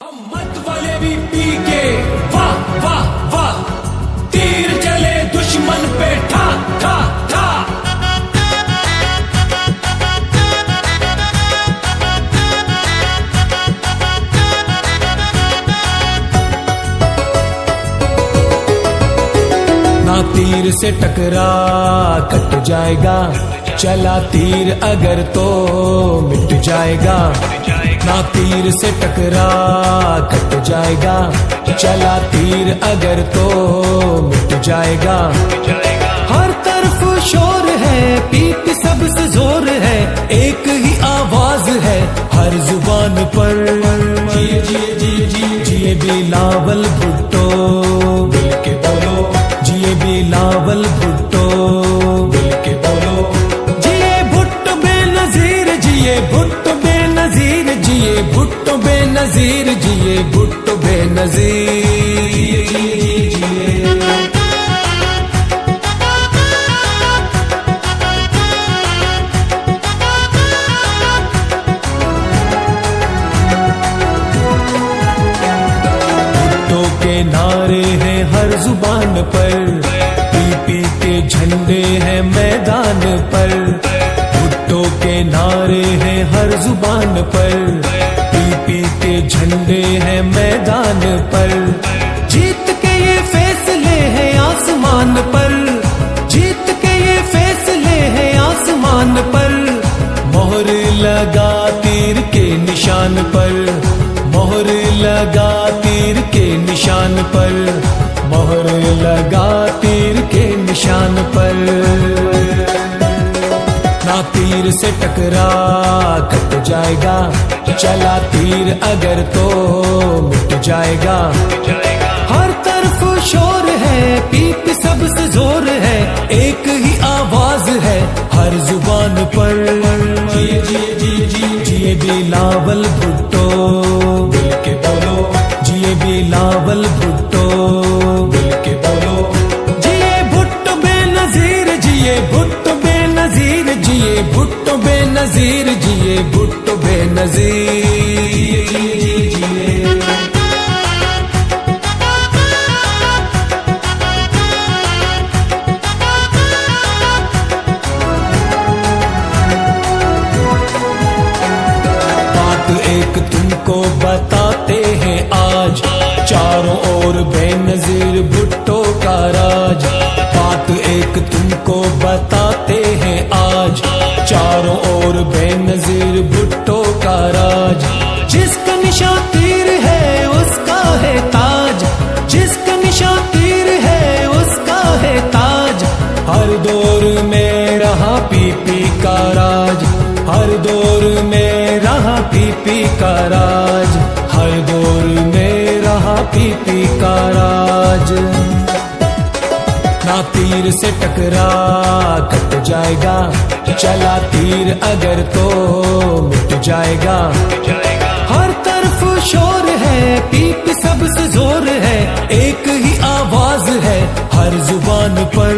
हम मत वाले भी पी के वाह वाह वाह, तीर चले दुश्मन पे ठा ठा ठा। ना तीर से टकरा कट जाएगा, चला तीर अगर तो मिट जाएगा। ना तीर से टकरा कट जाएगा, चला तीर अगर तो मिट जाएगा। हर तरफ शोर है, पीप सबसे जोर है, एक ही आवाज है हर जुबान पर। जिए जिए जिए जिए जिए बिलावल भुट्टो दिल के बोलो, जिए बिलावल भुट्टो दिल के बोलो। जिए भुट्टो बेनजीर, जिए भुट्टो बेनजीर, जिए भुट्टो बेनजीर, जिए भुट्टो बेनजीर, जिए जिए। भुट्टो के नारे हैं हर जुबान पर, पीपी के झंडे हैं मैदान पर। भुट्टो के नारे हैं हर जुबान पर, पीपी के झंडे हैं मैदान पर। जीत के ये फैसले हैं आसमान पर, जीत के ये फैसले हैं आसमान पर। मोहर लगा तीर के निशान पर, मोहर लगा तीर के निशान पर, मोहर लगा तीर के निशान पर। ना तीर से टकरा कट जाएगा, चला तीर अगर तो मिट जाएगा। हर तरफ शोर है, पीप सबसे जोर है, एक ही आवाज है हर जुबान पर। जिए जिए जिए जिए जिए बिलावल भुट्टो दिल के बोलो, जिए बिलावल भुट्टो दिल के बोलो। जिए भुट्टो बेनजीर, जिए भुट्टो बेनजीर, जिए भुट्टो बेनजीर, जिए भुट्टो बेनजीर, जिए जिए। बात एक तुमको बताते हैं आज, चारों ओर बेनजीर भुट्टो का राज। बात एक तुमको बताते हैं आज, चारों ओर बेनजीर भुट्टो का राज। जिसका निशान तीर है उसका है ताज, जिसका निशान तीर है उसका है ताज। हर दौर में रहा पीपी का राज, हर दौर में रहा पीपी का राज, हर दौर में रहा पीपी का राज। ना तीर से टकरा कट जाएगा, चला तीर अगर तो मिट जाएगा। हर तरफ शोर है, पीप सबसे जोर है, एक ही आवाज है हर जुबान पर।